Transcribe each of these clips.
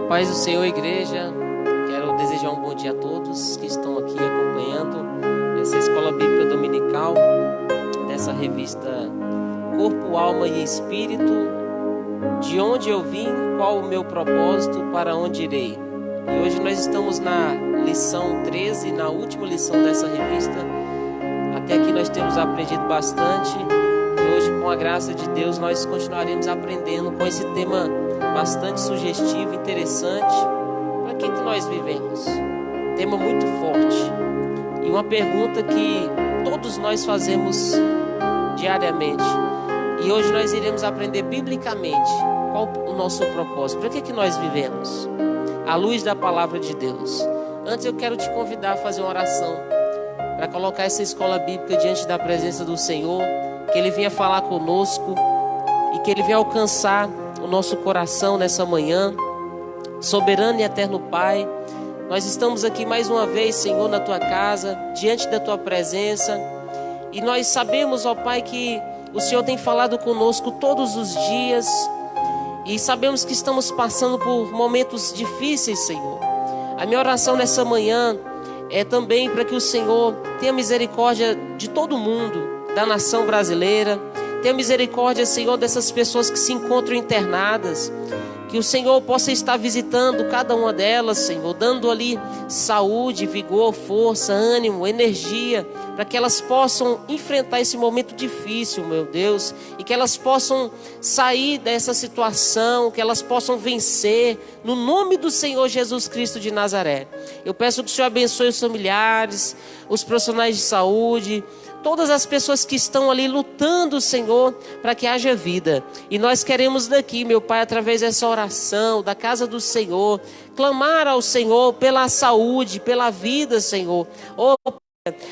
Paz do Senhor, igreja. Quero desejar um bom dia a todos que estão aqui acompanhando essa escola bíblica dominical dessa revista Corpo, Alma e Espírito. De onde eu vim, qual o meu propósito, para onde irei. E hoje nós estamos na lição 13, na última lição dessa revista. Até aqui nós temos aprendido bastante. E hoje, com a graça de Deus, nós continuaremos aprendendo com esse tema bastante sugestivo, interessante. Para que nós vivemos? Tema muito forte. E uma pergunta que todos nós fazemos diariamente. E hoje nós iremos aprender biblicamente qual o nosso propósito. Para que nós vivemos? À luz da palavra de Deus. Antes eu quero te convidar a fazer uma oração para colocar essa escola bíblica diante da presença do Senhor, que Ele venha falar conosco e que Ele venha alcançar o nosso coração nessa manhã. Soberano e eterno Pai, nós estamos aqui mais uma vez, Senhor, na Tua casa, diante da Tua presença, e nós sabemos, ó Pai, que o Senhor tem falado conosco todos os dias, e sabemos que estamos passando por momentos difíceis, Senhor. A minha oração nessa manhã é também para que o Senhor tenha misericórdia de todo mundo, da nação brasileira. Tenha misericórdia, Senhor, dessas pessoas que se encontram internadas. Que o Senhor possa estar visitando cada uma delas, Senhor, dando ali saúde, vigor, força, ânimo, energia, para que elas possam enfrentar esse momento difícil, meu Deus, e que elas possam sair dessa situação, que elas possam vencer, no nome do Senhor Jesus Cristo de Nazaré. Eu peço que o Senhor abençoe os familiares, os profissionais de saúde, todas as pessoas que estão ali lutando, Senhor, para que haja vida. E nós queremos daqui, meu Pai, através dessa oração, da casa do Senhor, clamar ao Senhor pela saúde, pela vida, Senhor. Oh,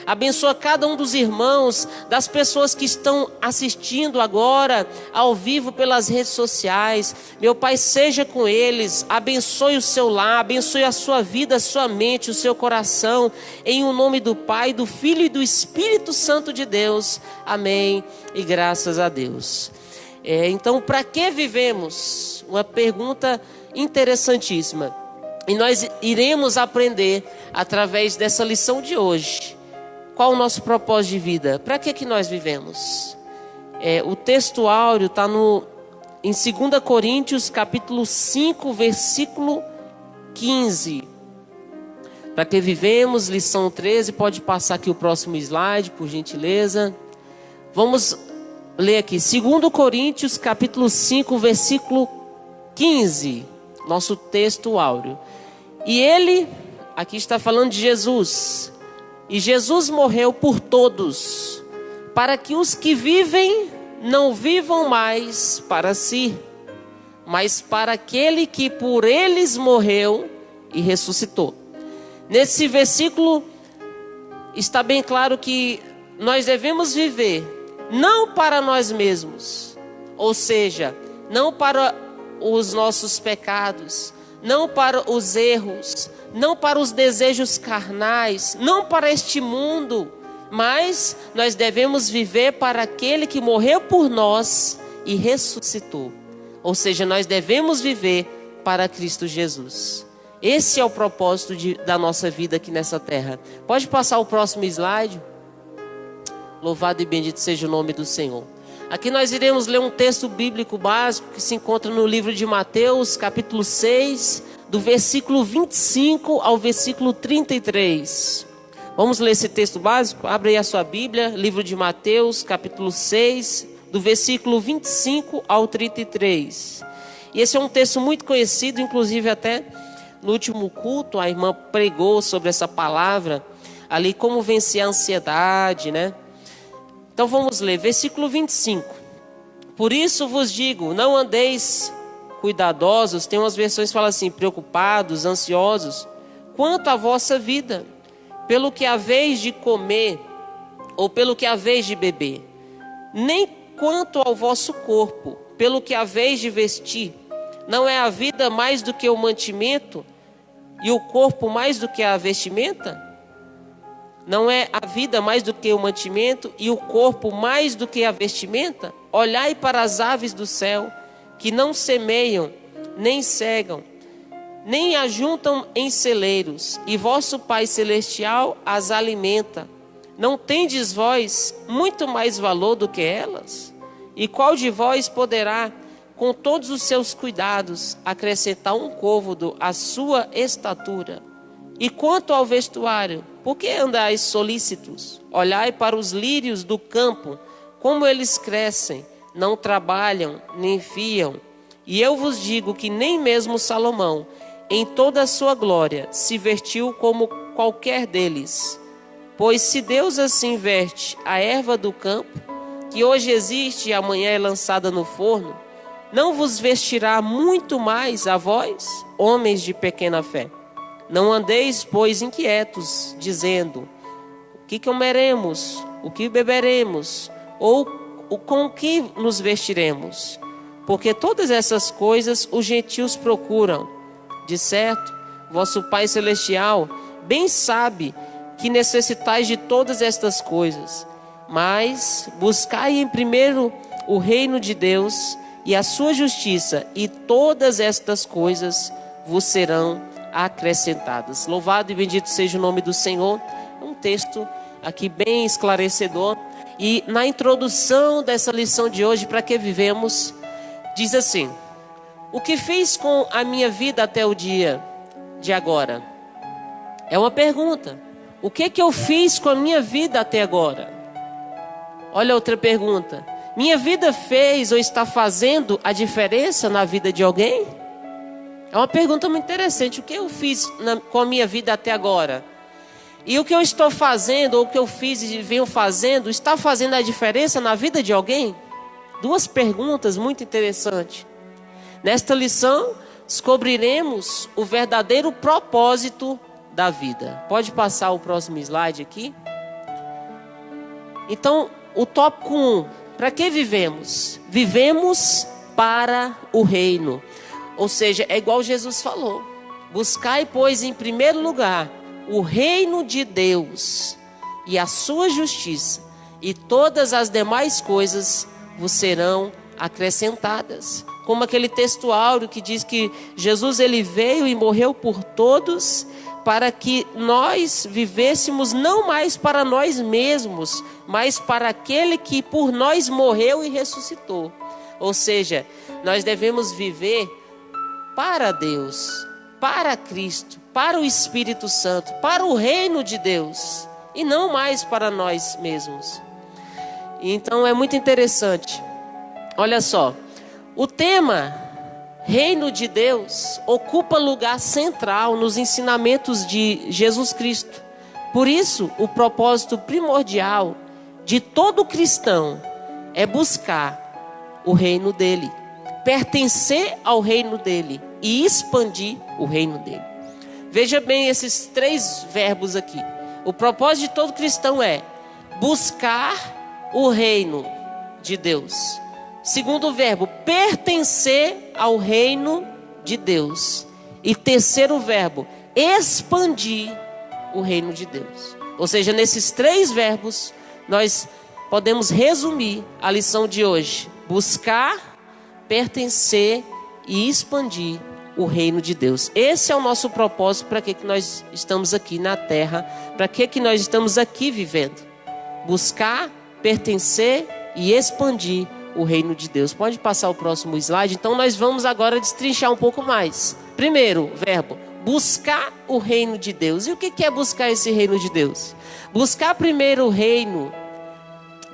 abençoa cada um dos irmãos, das pessoas que estão assistindo agora, ao vivo pelas redes sociais. Meu Pai, seja com eles, abençoe o seu lar, abençoe a sua vida, a sua mente, o seu coração, em o nome do Pai, do Filho e do Espírito Santo de Deus. Amém e graças a Deus. Então, para que vivemos? Uma pergunta interessantíssima. E nós iremos aprender através dessa lição de hoje. Qual o nosso propósito de vida? Para que nós vivemos? O texto áureo está em 2 Coríntios, capítulo 5, versículo 15. Para que vivemos, lição 13. Pode passar aqui o próximo slide, por gentileza. Vamos ler aqui. 2 Coríntios, capítulo 5, versículo 15. Nosso texto áureo. E ele, aqui está falando de Jesus. E Jesus morreu por todos, para que os que vivem não vivam mais para si, mas para aquele que por eles morreu e ressuscitou. Nesse versículo está bem claro que nós devemos viver não para nós mesmos, ou seja, não para os nossos pecados, não para os erros, não para os desejos carnais, não para este mundo, mas nós devemos viver para aquele que morreu por nós e ressuscitou. Ou seja, nós devemos viver para Cristo Jesus. Esse é o propósito da nossa vida aqui nessa terra. Pode passar o próximo slide? Louvado e bendito seja o nome do Senhor. Aqui nós iremos ler um texto bíblico básico que se encontra no livro de Mateus, capítulo 6, do versículo 25 ao versículo 33. Vamos ler esse texto básico? Abre aí a sua Bíblia, livro de Mateus, capítulo 6, do versículo 25 ao 33. E esse é um texto muito conhecido, inclusive até no último culto a irmã pregou sobre essa palavra, ali como vencer a ansiedade, né? Então vamos ler, versículo 25. Por isso vos digo, não andeis cuidadosos, tem umas versões que falam assim, preocupados, ansiosos, quanto à vossa vida, pelo que haveis de comer, ou pelo que haveis de beber, nem quanto ao vosso corpo, pelo que haveis de vestir. Não é a vida mais do que o mantimento, e o corpo mais do que a vestimenta? Não é a vida mais do que o mantimento e o corpo mais do que a vestimenta? Olhai para as aves do céu, que não semeiam, nem cegam, nem ajuntam em celeiros, e vosso Pai Celestial as alimenta. Não tendes vós muito mais valor do que elas? E qual de vós poderá, com todos os seus cuidados, acrescentar um côvado à sua estatura? E quanto ao vestuário, por que andais solícitos? Olhai para os lírios do campo, como eles crescem, não trabalham, nem fiam. E eu vos digo que nem mesmo Salomão, em toda a sua glória, se vestiu como qualquer deles. Pois se Deus assim veste a erva do campo, que hoje existe e amanhã é lançada no forno, não vos vestirá muito mais a vós, homens de pequena fé? Não andeis, pois, inquietos, dizendo: o que comeremos, o que beberemos, ou com o que nos vestiremos? Porque todas essas coisas os gentios procuram. De certo, vosso Pai Celestial bem sabe que necessitais de todas estas coisas. Mas buscai em primeiro o reino de Deus e a sua justiça, e todas estas coisas vos serão acrescentadas. Louvado e bendito seja o nome do Senhor. É um texto aqui bem esclarecedor. E na introdução dessa lição de hoje, para que vivemos, diz assim: o que fiz com a minha vida até o dia de agora? É uma pergunta. O que eu fiz com a minha vida até agora? Olha outra pergunta. Minha vida fez ou está fazendo a diferença na vida de alguém? É uma pergunta muito interessante. O que eu fiz com a minha vida até agora? E o que eu estou fazendo, ou o que eu fiz e venho fazendo, está fazendo a diferença na vida de alguém? Duas perguntas muito interessantes. Nesta lição, descobriremos o verdadeiro propósito da vida. Pode passar o próximo slide aqui. Então, o tópico 1. Para que vivemos? Vivemos para o reino. Ou seja, é igual Jesus falou: buscai, pois, em primeiro lugar o reino de Deus e a sua justiça, e todas as demais coisas vos serão acrescentadas. Como aquele texto áureo que diz que Jesus ele veio e morreu por todos, para que nós vivêssemos não mais para nós mesmos, mas para aquele que por nós morreu e ressuscitou. Ou seja, nós devemos viver para Deus, para Cristo, para o Espírito Santo, para o reino de Deus, e não mais para nós mesmos. Então é muito interessante. Olha só, o tema Reino de Deus ocupa lugar central nos ensinamentos de Jesus Cristo. Por isso, o propósito primordial de todo cristão é buscar o reino dele, pertencer ao reino dele e expandir o reino dele. Veja bem esses três verbos aqui. O propósito de todo cristão é buscar o reino de Deus. Segundo verbo, pertencer ao reino de Deus. E terceiro verbo, expandir o reino de Deus. Ou seja, nesses três verbos, nós podemos resumir a lição de hoje: buscar, pertencer e expandir o reino de Deus. Esse é o nosso propósito. Para que nós estamos aqui na terra? Para que nós estamos aqui vivendo? Buscar, pertencer e expandir o reino de Deus. Pode passar o próximo slide. Então nós vamos agora destrinchar um pouco mais. Primeiro verbo, buscar o reino de Deus. E o que é buscar esse reino de Deus? Buscar primeiro o reino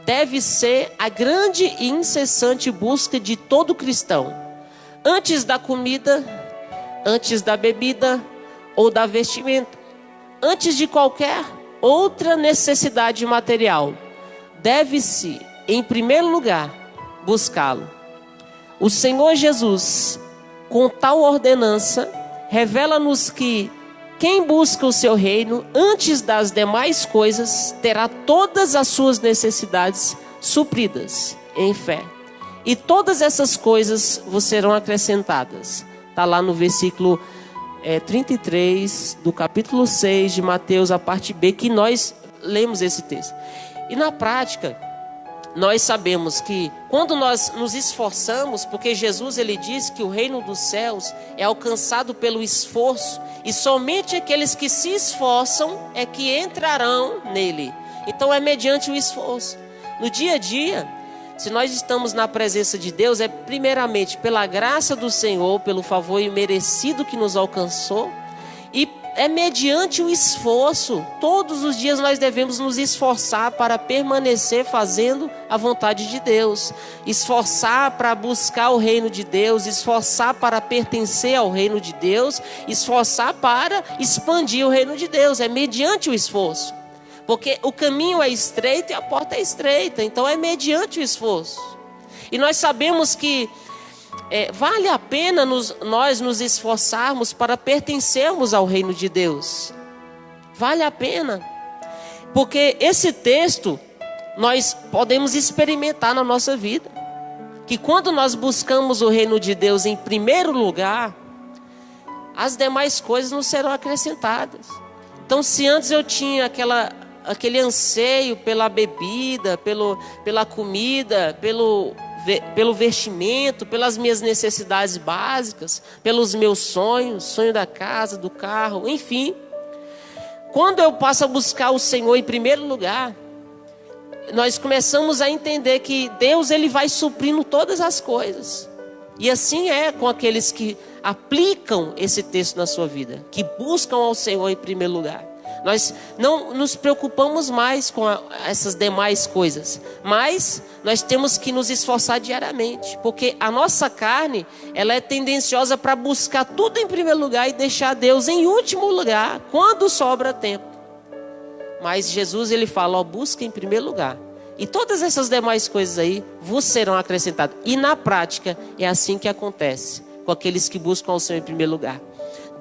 deve ser a grande e incessante busca de todo cristão. Antes da comida, antes da bebida ou da vestimenta, antes de qualquer outra necessidade material, deve-se, em primeiro lugar, buscá-lo. O Senhor Jesus, com tal ordenança, revela-nos que quem busca o seu reino, antes das demais coisas, terá todas as suas necessidades supridas em fé. E todas essas coisas vos serão acrescentadas. Está lá no versículo 33 do capítulo 6 de Mateus, a parte B, que nós lemos esse texto. E na prática, nós sabemos que quando nós nos esforçamos, porque Jesus ele diz que o reino dos céus é alcançado pelo esforço, e somente aqueles que se esforçam é que entrarão nele. Então é mediante o esforço. No dia a dia, se nós estamos na presença de Deus, é primeiramente pela graça do Senhor, pelo favor imerecido que nos alcançou, e é mediante o esforço. Todos os dias nós devemos nos esforçar para permanecer fazendo a vontade de Deus, esforçar para buscar o reino de Deus, esforçar para pertencer ao reino de Deus, esforçar para expandir o reino de Deus. É mediante o esforço, porque o caminho é estreito e a porta é estreita, então é mediante o esforço. E nós sabemos que vale a pena nós nos esforçarmos para pertencermos ao reino de Deus. Vale a pena, porque esse texto nós podemos experimentar na nossa vida, que quando nós buscamos o reino de Deus em primeiro lugar, as demais coisas nos serão acrescentadas. Então, se antes eu tinha aquele anseio pela bebida, pela comida, pelo vestimento, pelas minhas necessidades básicas, pelos meus sonhos, sonho da casa, do carro, enfim. Quando eu passo a buscar o Senhor em primeiro lugar, nós começamos a entender que Deus ele vai suprindo todas as coisas. E assim é com aqueles que aplicam esse texto na sua vida, que buscam ao Senhor em primeiro lugar. Nós não nos preocupamos mais com essas demais coisas, mas nós temos que nos esforçar diariamente, porque a nossa carne, ela é tendenciosa para buscar tudo em primeiro lugar e deixar Deus em último lugar, quando sobra tempo. Mas Jesus ele fala, busca em primeiro lugar, e todas essas demais coisas aí vos serão acrescentadas. E na prática é assim que acontece com aqueles que buscam o Senhor em primeiro lugar.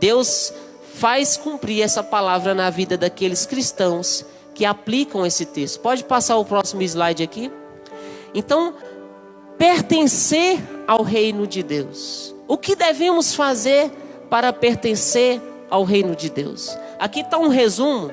Deus faz cumprir essa palavra na vida daqueles cristãos que aplicam esse texto. Pode passar o próximo slide aqui? Então, pertencer ao reino de Deus. O que devemos fazer para pertencer ao reino de Deus? Aqui está um resumo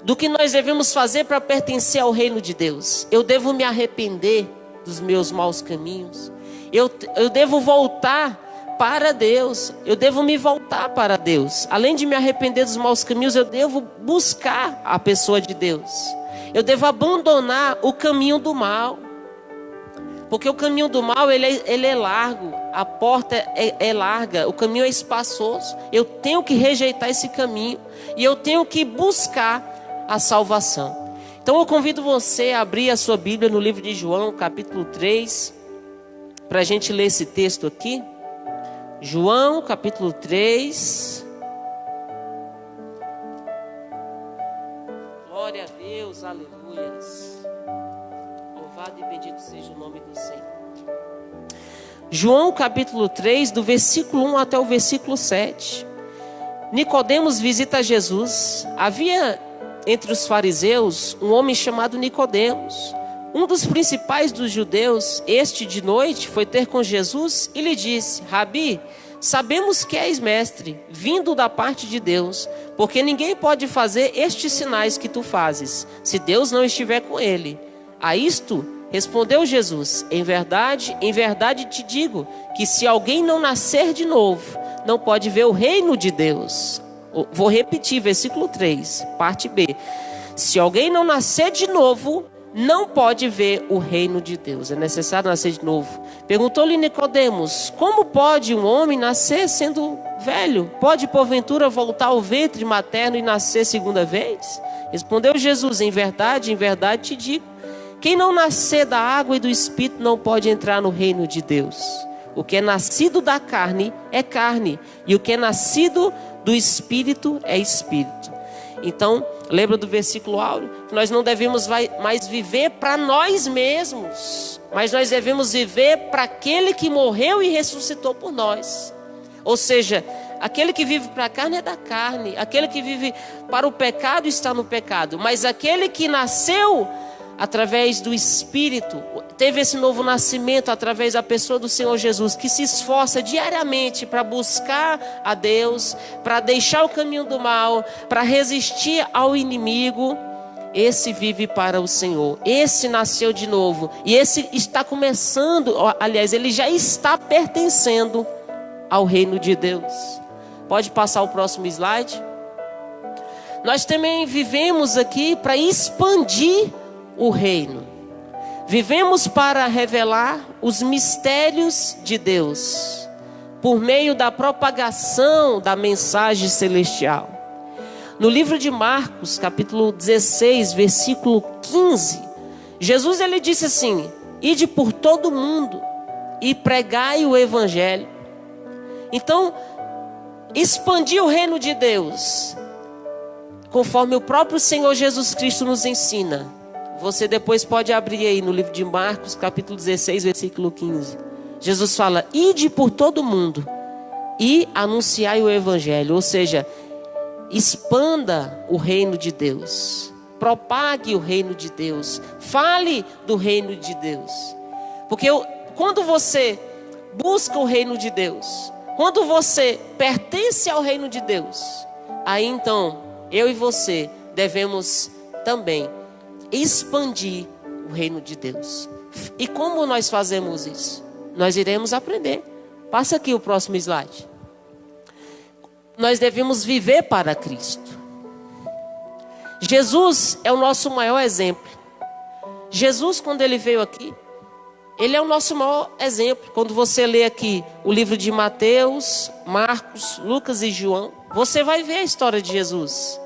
do que nós devemos fazer para pertencer ao reino de Deus. Eu devo me arrepender dos meus maus caminhos. Eu devo voltar para Deus, eu devo me voltar para Deus. Além de me arrepender dos maus caminhos, eu devo buscar a pessoa de Deus. Eu devo abandonar o caminho do mal, porque o caminho do mal ele é largo, a porta é larga, o caminho é espaçoso. Eu tenho que rejeitar esse caminho e eu tenho que buscar a salvação. Então eu convido você a abrir a sua Bíblia no livro de João, capítulo 3, para a gente ler esse texto aqui. João capítulo 3. Glória a Deus, aleluias. Louvado e bendito seja o nome do Senhor. João capítulo 3, do versículo 1 até o versículo 7. Nicodemos visita Jesus. Havia entre os fariseus um homem chamado Nicodemos, um dos principais dos judeus. Este de noite foi ter com Jesus e lhe disse: Rabi, sabemos que és mestre, vindo da parte de Deus, porque ninguém pode fazer estes sinais que tu fazes, se Deus não estiver com ele. A isto respondeu Jesus: em verdade te digo, que se alguém não nascer de novo, não pode ver o reino de Deus. Vou repetir, versículo 3, parte B. Se alguém não nascer de novo, não pode ver o reino de Deus. É necessário nascer de novo. Perguntou-lhe Nicodemos: como pode um homem nascer sendo velho? Pode porventura voltar ao ventre materno e nascer segunda vez? Respondeu Jesus: em verdade te digo, quem não nascer da água e do Espírito não pode entrar no reino de Deus. O que é nascido da carne é carne, e o que é nascido do Espírito é Espírito. Então, lembra do versículo áureo? Que nós não devemos mais viver para nós mesmos, mas nós devemos viver para aquele que morreu e ressuscitou por nós. Ou seja, aquele que vive para a carne é da carne, aquele que vive para o pecado está no pecado, mas aquele que nasceu através do Espírito, teve esse novo nascimento através da pessoa do Senhor Jesus, que se esforça diariamente para buscar a Deus, para deixar o caminho do mal, para resistir ao inimigo, esse vive para o Senhor, esse nasceu de novo, e esse está começando, aliás, ele já está pertencendo ao reino de Deus. Pode passar o próximo slide. Nós também vivemos aqui para expandir o reino. Vivemos para revelar os mistérios de Deus, por meio da propagação da mensagem celestial. No livro de Marcos, capítulo 16, versículo 15, Jesus ele disse assim: ide por todo mundo e pregai o evangelho. Então, expandir o reino de Deus, conforme o próprio Senhor Jesus Cristo nos ensina. Você depois pode abrir aí no livro de Marcos, capítulo 16, versículo 15. Jesus fala: ide por todo mundo e anunciai o evangelho. Ou seja, expanda o reino de Deus, propague o reino de Deus, fale do reino de Deus. Porque quando você busca o reino de Deus, quando você pertence ao reino de Deus, aí então eu e você devemos também expandir o reino de Deus. E como nós fazemos isso? Nós iremos aprender. Passa aqui o próximo slide. Nós devemos viver para Cristo. Jesus é o nosso maior exemplo. Jesus, quando ele veio aqui, ele é o nosso maior exemplo. Quando você lê aqui o livro de Mateus, Marcos, Lucas e João, você vai ver a história de Jesus.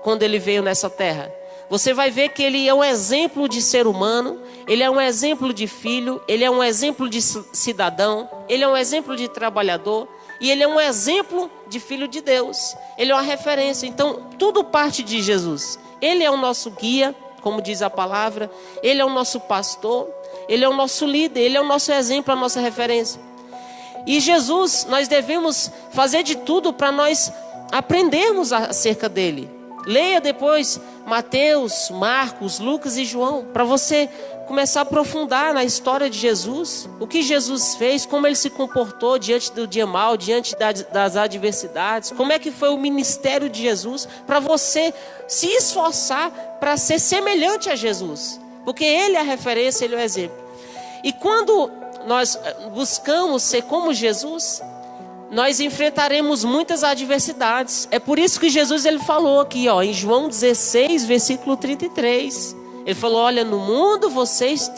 Quando ele veio nessa terra, você vai ver que ele é um exemplo de ser humano, ele é um exemplo de filho, ele é um exemplo de cidadão, ele é um exemplo de trabalhador, e ele é um exemplo de filho de Deus. Ele é uma referência. Então, tudo parte de Jesus. Ele é o nosso guia, como diz a palavra. Ele é o nosso pastor. Ele é o nosso líder. Ele é o nosso exemplo, a nossa referência. E Jesus, nós devemos fazer de tudo para nós aprendermos acerca dele. Leia depois Mateus, Marcos, Lucas e João, para você começar a aprofundar na história de Jesus, o que Jesus fez, como ele se comportou diante do dia mau, diante das adversidades, como é que foi o ministério de Jesus, para você se esforçar para ser semelhante a Jesus, porque ele é a referência, ele é o exemplo. E quando nós buscamos ser como Jesus, nós enfrentaremos muitas adversidades. É por isso que Jesus ele falou aqui, em João 16, versículo 33. Ele falou: olha, no mundo vocês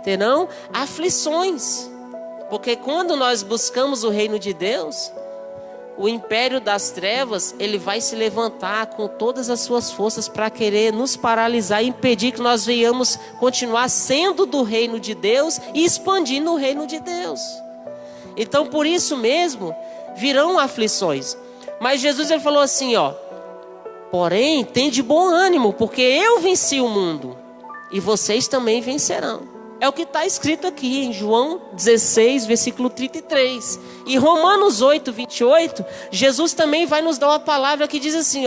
terão aflições. Porque quando nós buscamos o reino de Deus, o império das trevas, ele vai se levantar com todas as suas forças para querer nos paralisar e impedir que nós venhamos continuar sendo do reino de Deus e expandindo o reino de Deus. Então, por isso mesmo, virão aflições. Mas Jesus ele falou assim, porém, tem de bom ânimo, porque eu venci o mundo, e vocês também vencerão. É o que está escrito aqui em João 16, versículo 33. E Romanos 8, 28, Jesus também vai nos dar uma palavra que diz assim,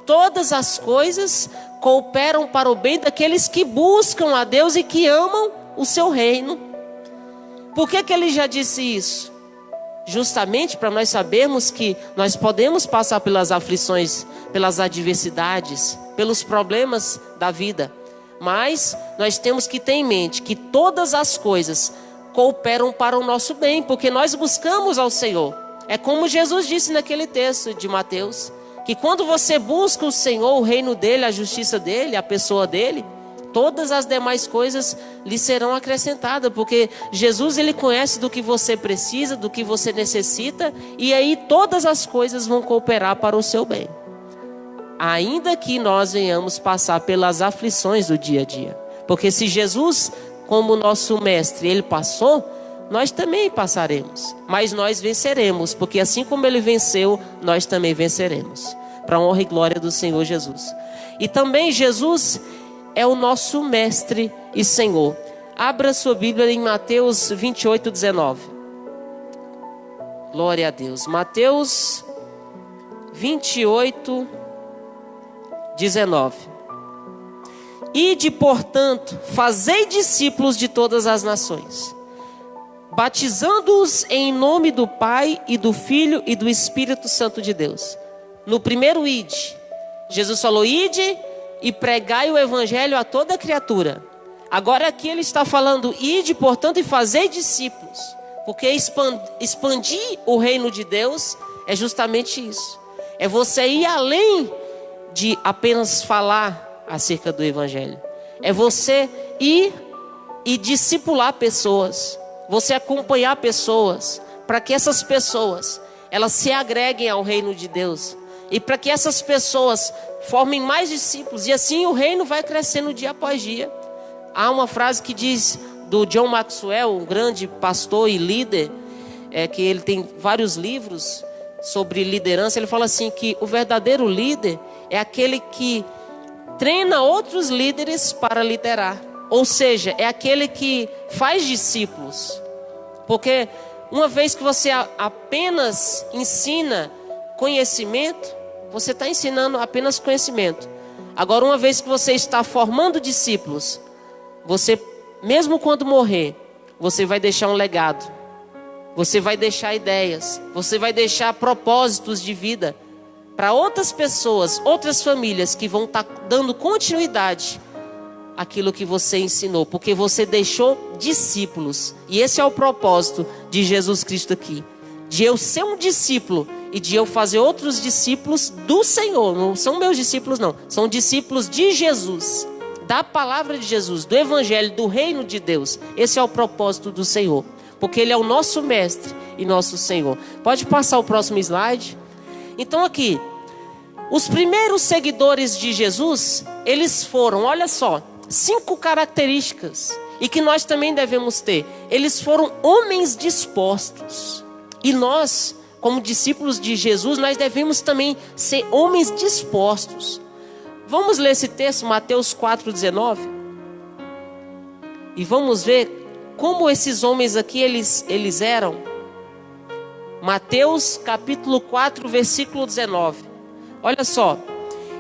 todas as coisas cooperam para o bem daqueles que buscam a Deus e que amam o seu reino. Por que ele já disse isso? Justamente para nós sabermos que nós podemos passar pelas aflições, pelas adversidades, pelos problemas da vida. Mas nós temos que ter em mente que todas as coisas cooperam para o nosso bem, porque nós buscamos ao Senhor. É como Jesus disse naquele texto de Mateus, que quando você busca o Senhor, o reino dele, a justiça dele, a pessoa dele, todas as demais coisas lhe serão acrescentadas, porque Jesus ele conhece do que você precisa, do que você necessita, e aí todas as coisas vão cooperar para o seu bem. Ainda que nós venhamos passar pelas aflições do dia a dia, porque se Jesus, como nosso mestre, ele passou, nós também passaremos, mas nós venceremos, porque assim como ele venceu, nós também venceremos, para a honra e glória do Senhor Jesus. E também Jesus é o nosso mestre e Senhor. Abra sua Bíblia em Mateus 28, 19. Glória a Deus. Mateus 28, 19. Ide, portanto, fazei discípulos de todas as nações, batizando-os em nome do Pai e do Filho e do Espírito Santo de Deus. No primeiro ide, Jesus falou: ide e pregai o evangelho a toda criatura. Agora aqui ele está falando, ide, portanto, e fazei discípulos. Porque expandir o reino de Deus é justamente isso. É você ir além de apenas falar acerca do evangelho. É você ir e discipular pessoas. Você acompanhar pessoas, para que essas pessoas, elas se agreguem ao reino de Deus. E para que essas pessoas formem mais discípulos. E assim o reino vai crescendo dia após dia. Há uma frase que diz do John Maxwell, um grande pastor e líder, que ele tem vários livros sobre liderança. Ele fala assim que o verdadeiro líder é aquele que treina outros líderes para liderar. Ou seja, é aquele que faz discípulos. Porque uma vez que você apenas ensina conhecimento, você está ensinando apenas conhecimento. Agora, uma vez que você está formando discípulos, você, mesmo quando morrer, você vai deixar um legado. Você vai deixar ideias. Você vai deixar propósitos de vida para outras pessoas, outras famílias que vão estar dando continuidade àquilo que você ensinou. Porque você deixou discípulos. E esse é o propósito de Jesus Cristo aqui. De eu ser um discípulo e de eu fazer outros discípulos do Senhor. Não são meus discípulos não. São discípulos de Jesus. Da palavra de Jesus, do evangelho, do reino de Deus. Esse é o propósito do Senhor. Porque Ele é o nosso mestre e nosso Senhor. Pode passar o próximo slide. Então aqui, os primeiros seguidores de Jesus, eles foram, olha só, 5 características. E que nós também devemos ter. Eles foram homens dispostos. E nós, como discípulos de Jesus, nós devemos também ser homens dispostos. Vamos ler esse texto, Mateus 4,19. E vamos ver como esses homens aqui, eles eram. Mateus capítulo 4, versículo 19. Olha só.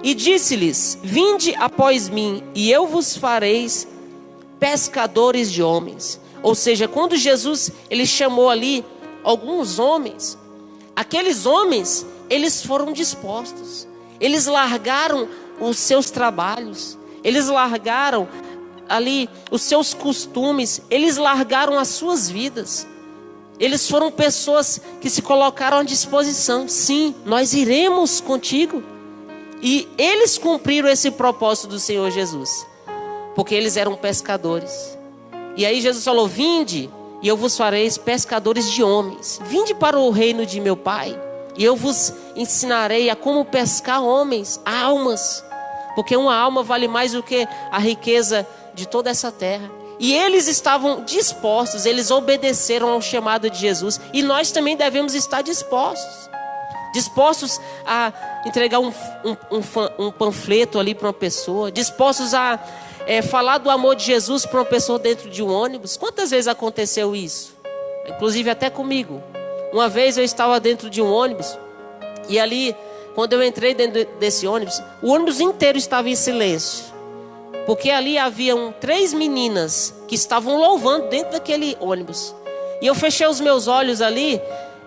E disse-lhes, vinde após mim, e eu vos fareis pescadores de homens. Ou seja, quando Jesus, ele chamou ali alguns homens, aqueles homens, eles foram dispostos. Eles largaram os seus trabalhos, eles largaram ali os seus costumes, eles largaram as suas vidas. Eles foram pessoas que se colocaram à disposição. Sim, nós iremos contigo. E eles cumpriram esse propósito do Senhor Jesus, porque eles eram pescadores. E aí Jesus falou, vinde, e eu vos fareis pescadores de homens. Vinde para o reino de meu Pai, e eu vos ensinarei a como pescar homens, almas. Porque uma alma vale mais do que a riqueza de toda essa terra. E eles estavam dispostos, eles obedeceram ao chamado de Jesus. E nós também devemos estar dispostos. Dispostos a entregar um panfleto ali para uma pessoa. Dispostos a falar do amor de Jesus para uma pessoa dentro de um ônibus. Quantas vezes aconteceu isso? Inclusive até comigo. Uma vez eu estava dentro de um ônibus. E ali, quando eu entrei dentro desse ônibus, o ônibus inteiro estava em silêncio. Porque ali haviam 3 meninas que estavam louvando dentro daquele ônibus. E eu fechei os meus olhos ali.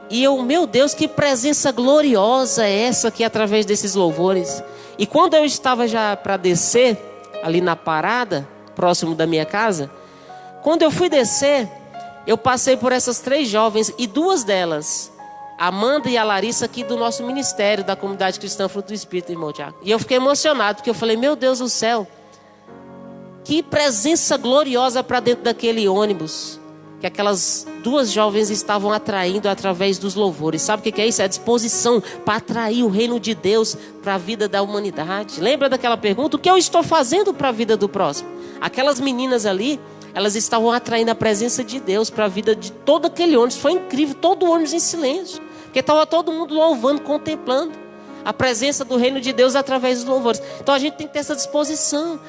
E eu, meu Deus, que presença gloriosa é essa aqui através desses louvores. E quando eu estava já para descer, ali na parada, próximo da minha casa, quando eu fui descer, eu passei por essas 3 jovens e 2 delas, a Amanda e a Larissa, aqui do nosso ministério, da Comunidade Cristã Fruto do Espírito, irmão Tiago. E eu fiquei emocionado, porque eu falei, meu Deus do céu, que presença gloriosa para dentro daquele ônibus, que aquelas 2 jovens estavam atraindo através dos louvores. Sabe o que é isso? É a disposição para atrair o reino de Deus para a vida da humanidade. Lembra daquela pergunta? O que eu estou fazendo para a vida do próximo? Aquelas meninas ali, elas estavam atraindo a presença de Deus para a vida de todo aquele ônibus. Foi incrível, todo o ônibus em silêncio, porque estava todo mundo louvando, contemplando a presença do reino de Deus através dos louvores. Então a gente tem que ter essa disposição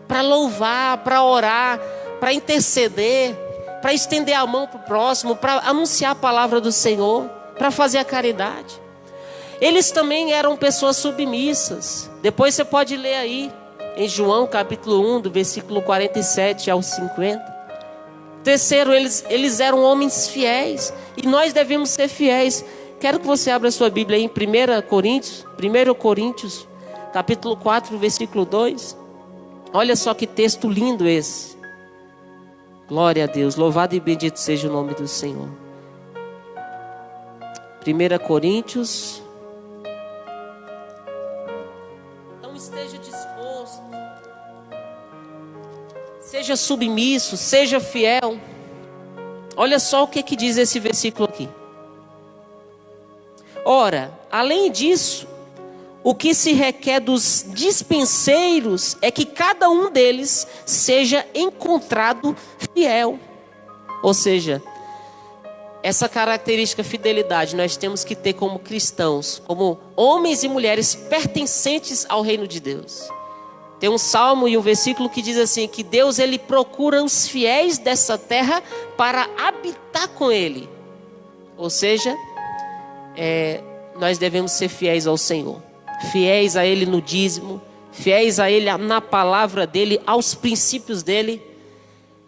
para louvar, para orar, para interceder, para estender a mão para o próximo, para anunciar a palavra do Senhor, para fazer a caridade. Eles também eram pessoas submissas. Depois você pode ler aí em João capítulo 1, do versículo 47 ao 50. Terceiro, eles eram homens fiéis. E nós devemos ser fiéis. Quero que você abra a sua Bíblia aí em 1 Coríntios capítulo 4, versículo 2. Olha só que texto lindo esse. Glória a Deus, louvado e bendito seja o nome do Senhor. 1 Coríntios. Então esteja disposto, seja submisso, seja fiel. Olha só o que diz esse versículo aqui. Ora, além disso, o que se requer dos dispenseiros é que cada um deles seja encontrado fiel. Ou seja, essa característica fidelidade nós temos que ter como cristãos, como homens e mulheres pertencentes ao reino de Deus. Tem um salmo e um versículo que diz assim, que Deus ele procura os fiéis dessa terra para habitar com ele. Ou seja, nós devemos ser fiéis ao Senhor, fiéis a ele no dízimo, fiéis a ele na palavra dele, aos princípios dele.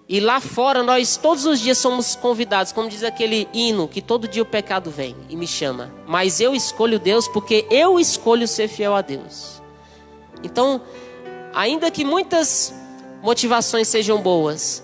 E lá fora nós todos os dias somos convidados, como diz aquele hino, que todo dia o pecado vem e me chama, mas eu escolho Deus porque eu escolho ser fiel a Deus. Então, ainda que muitas motivações sejam boas,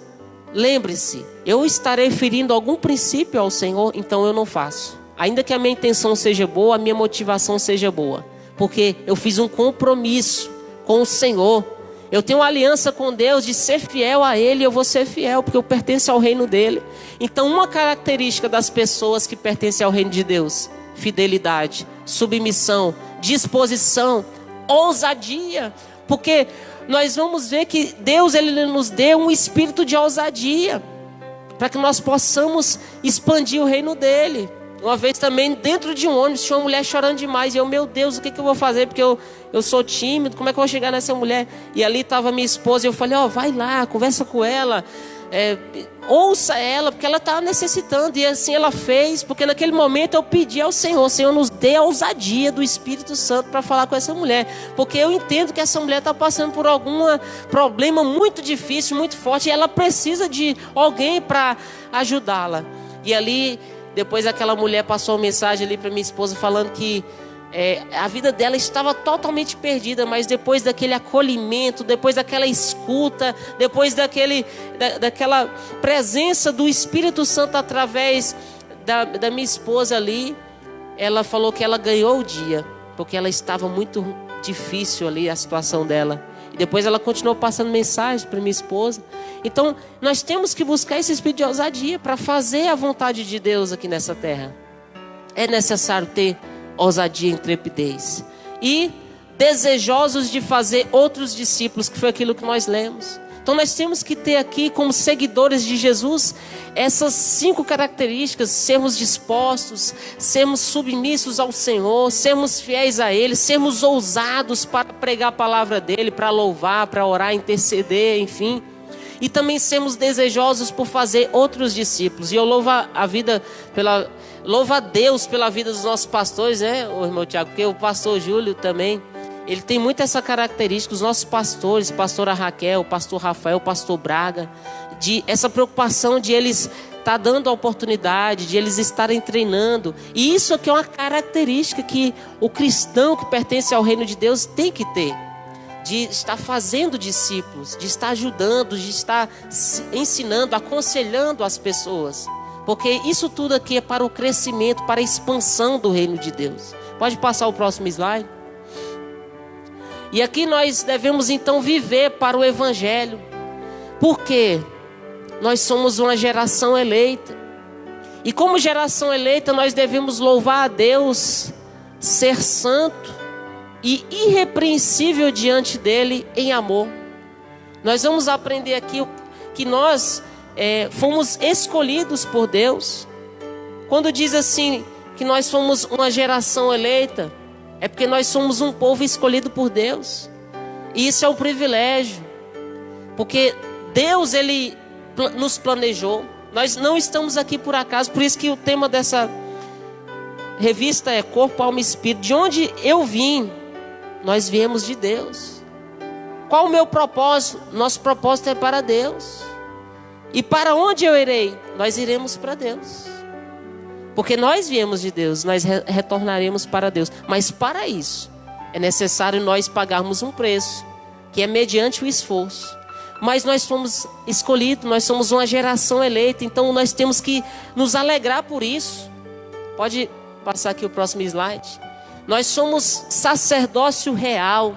lembre-se, eu estarei ferindo algum princípio ao Senhor, então eu não faço. Ainda que a minha intenção seja boa, a minha motivação seja boa, porque eu fiz um compromisso com o Senhor. Eu tenho uma aliança com Deus de ser fiel a Ele, eu vou ser fiel, porque eu pertenço ao reino dEle. Então uma característica das pessoas que pertencem ao reino de Deus: fidelidade, submissão, disposição, ousadia. Porque nós vamos ver que Deus ele nos deu um espírito de ousadia, para que nós possamos expandir o reino dEle. Uma vez também dentro de um ônibus tinha uma mulher chorando demais. E eu, meu Deus, o que eu vou fazer? Porque eu sou tímido, como é que eu vou chegar nessa mulher? E ali estava minha esposa e eu falei, vai lá, conversa com ela, ouça ela, porque ela está necessitando. E assim ela fez, porque naquele momento eu pedi ao Senhor, Senhor, nos dê a ousadia do Espírito Santo para falar com essa mulher. Porque eu entendo que essa mulher está passando por algum problema muito difícil, muito forte, e ela precisa de alguém para ajudá-la. E ali, depois aquela mulher passou uma mensagem ali para minha esposa falando que a vida dela estava totalmente perdida, mas depois daquele acolhimento, depois daquela escuta, depois daquela presença do Espírito Santo através da minha esposa ali, ela falou que ela ganhou o dia, porque ela estava muito difícil ali a situação dela. E depois ela continuou passando mensagens para minha esposa. Então nós temos que buscar esse espírito de ousadia para fazer a vontade de Deus aqui nessa terra. É necessário ter ousadia e intrepidez. E desejosos de fazer outros discípulos, que foi aquilo que nós lemos. Então nós temos que ter aqui, como seguidores de Jesus, essas 5 características: sermos dispostos, sermos submissos ao Senhor, sermos fiéis a Ele, sermos ousados para pregar a palavra dEle, para louvar, para orar, interceder, enfim. E também sermos desejosos por fazer outros discípulos. E eu louvo a Deus pela vida dos nossos pastores, né, o irmão Tiago? Porque o pastor Júlio também, ele tem muito essa característica. Os nossos pastores, pastora Raquel, pastor Rafael, pastor Braga, de essa preocupação de eles estar dando a oportunidade, de eles estarem treinando. E isso aqui é uma característica que o cristão que pertence ao reino de Deus tem que ter. De estar fazendo discípulos, de estar ajudando, de estar ensinando, aconselhando as pessoas. Porque isso tudo aqui é para o crescimento, para a expansão do reino de Deus. Pode passar o próximo slide. E aqui nós devemos então viver para o Evangelho. Porque nós somos uma geração eleita. E como geração eleita nós devemos louvar a Deus, ser santo e irrepreensível diante dele em amor. Nós vamos aprender aqui que nós fomos escolhidos por Deus. Quando diz assim que nós fomos uma geração eleita, é porque nós somos um povo escolhido por Deus. E isso é um privilégio, porque Deus ele nos planejou. Nós não estamos aqui por acaso. Por isso que o tema dessa revista é Corpo, Alma e Espírito. De onde eu vim, nós viemos de Deus. Qual o meu propósito? Nosso propósito é para Deus. E para onde eu irei? Nós iremos para Deus. Porque nós viemos de Deus, nós retornaremos para Deus. Mas para isso, é necessário nós pagarmos um preço, que é mediante o esforço. Mas nós fomos escolhidos, nós somos uma geração eleita, então nós temos que nos alegrar por isso. Pode passar aqui o próximo slide. Nós somos sacerdócio real.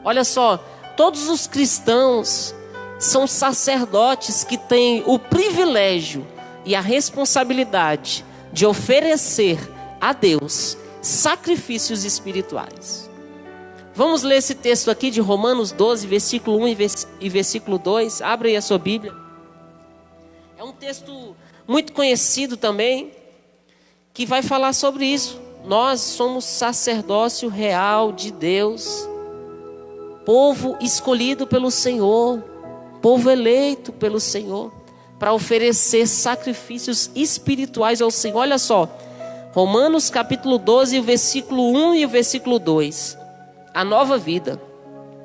Olha só, todos os cristãos são sacerdotes que têm o privilégio e a responsabilidade de oferecer a Deus sacrifícios espirituais. Vamos ler esse texto aqui de Romanos 12, versículo 1 e versículo 2. Abre aí a sua Bíblia. É um texto muito conhecido também, que vai falar sobre isso. Nós somos sacerdócio real de Deus, povo escolhido pelo Senhor, povo eleito pelo Senhor, para oferecer sacrifícios espirituais ao Senhor. Olha só, Romanos capítulo 12, o versículo 1 e o versículo 2. A nova vida,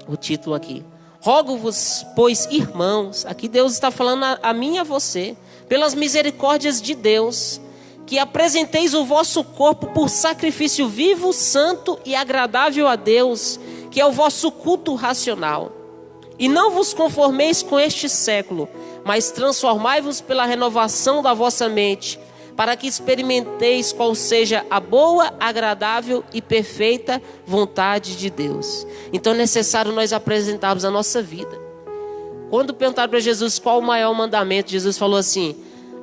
o título aqui. Rogo-vos, pois, irmãos, aqui Deus está falando a mim e a você, pelas misericórdias de Deus, que apresenteis o vosso corpo por sacrifício vivo, santo e agradável a Deus, que é o vosso culto racional. E não vos conformeis com este século, mas transformai-vos pela renovação da vossa mente, para que experimenteis qual seja a boa, agradável e perfeita vontade de Deus. Então é necessário nós apresentarmos a nossa vida. Quando perguntaram para Jesus qual o maior mandamento, Jesus falou assim: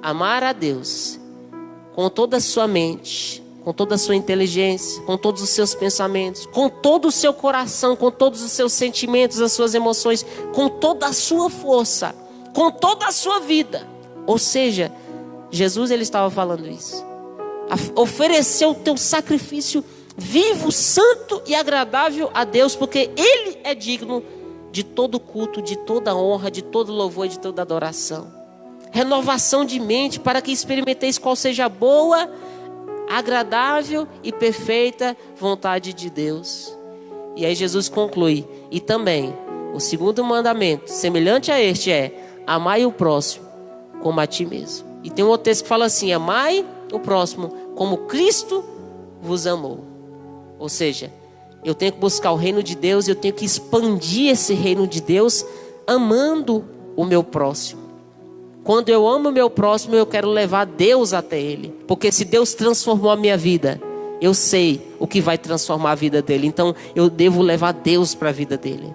amar a Deus com toda a sua mente, com toda a sua inteligência, com todos os seus pensamentos, com todo o seu coração, com todos os seus sentimentos, as suas emoções, com toda a sua força, com toda a sua vida. Ou seja, Jesus, ele estava falando isso. Ofereceu o teu sacrifício vivo, santo e agradável a Deus, porque Ele é digno de todo culto, de toda honra, de todo louvor e de toda adoração. Renovação de mente, para que experimenteis qual seja a boa, agradável e perfeita vontade de Deus. E aí Jesus conclui: e também o segundo mandamento, semelhante a este, é: amai o próximo como a ti mesmo. E tem um outro texto que fala assim: amai o próximo como Cristo vos amou. Ou seja, eu tenho que buscar o reino de Deus, eu tenho que expandir esse reino de Deus amando o meu próximo. Quando eu amo o meu próximo, eu quero levar Deus até ele. Porque se Deus transformou a minha vida, eu sei o que vai transformar a vida dele. Então eu devo levar Deus para a vida dele.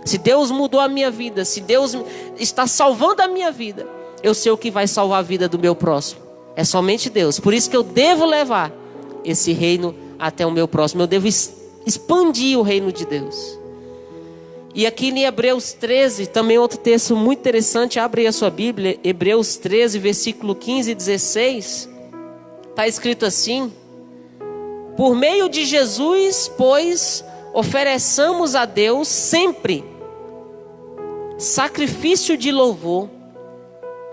Se Deus mudou a minha vida, se Deus está salvando a minha vida, eu sei o que vai salvar a vida do meu próximo. É somente Deus. Por isso que eu devo levar esse reino até o meu próximo. Eu devo expandir o reino de Deus. E aqui em Hebreus 13, também outro texto muito interessante. Abre aí a sua Bíblia. Hebreus 13, versículo 15 e 16. Está escrito assim: por meio de Jesus, pois, ofereçamos a Deus sempre sacrifício de louvor,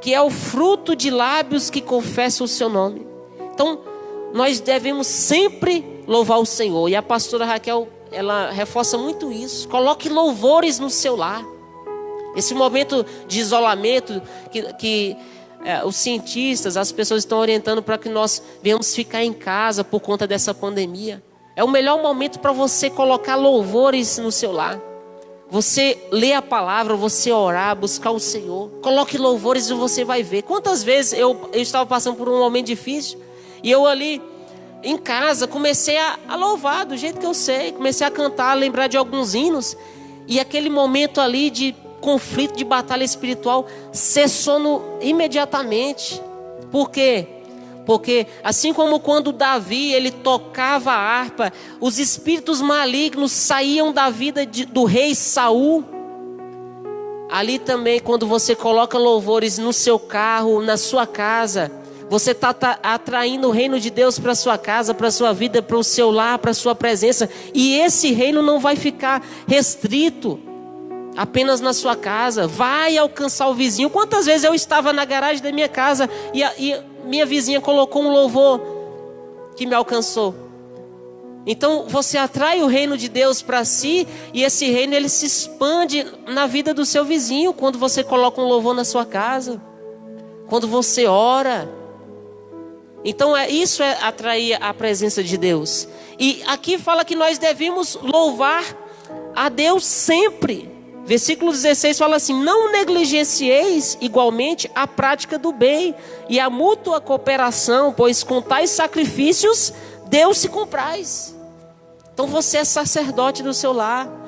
que é o fruto de lábios que confessam o seu nome. Então, nós devemos sempre louvar o Senhor. E a pastora Raquel, ela reforça muito isso. Coloque louvores no seu lar. Esse momento de isolamento que os cientistas, as pessoas estão orientando para que nós venhamos ficar em casa por conta dessa pandemia. É o melhor momento para você colocar louvores no seu lar. Você ler a palavra, você orar, buscar o Senhor. Coloque louvores e você vai ver. Quantas vezes eu estava passando por um momento difícil e eu ali em casa comecei a louvar do jeito que eu sei. Comecei a cantar, a lembrar de alguns hinos. E aquele momento ali de conflito, de batalha espiritual cessou imediatamente. Por quê? Porque assim como quando Davi ele tocava a harpa, os espíritos malignos saíam da vida do rei Saul. Ali também, quando você coloca louvores no seu carro, na sua casa, você está atraindo o reino de Deus para a sua casa, para a sua vida, para o seu lar, para a sua presença. E esse reino não vai ficar restrito apenas na sua casa, vai alcançar o vizinho. Quantas vezes eu estava na garagem da minha casa e minha vizinha colocou um louvor que me alcançou. Então você atrai o reino de Deus para si, e esse reino ele se expande na vida do seu vizinho quando você coloca um louvor na sua casa, quando você ora. Então isso é atrair a presença de Deus. E aqui fala que nós devemos louvar a Deus sempre. Versículo 16 fala assim: não negligencieis igualmente a prática do bem e a mútua cooperação, pois com tais sacrifícios Deus se compraz. Então você é sacerdote do seu lar.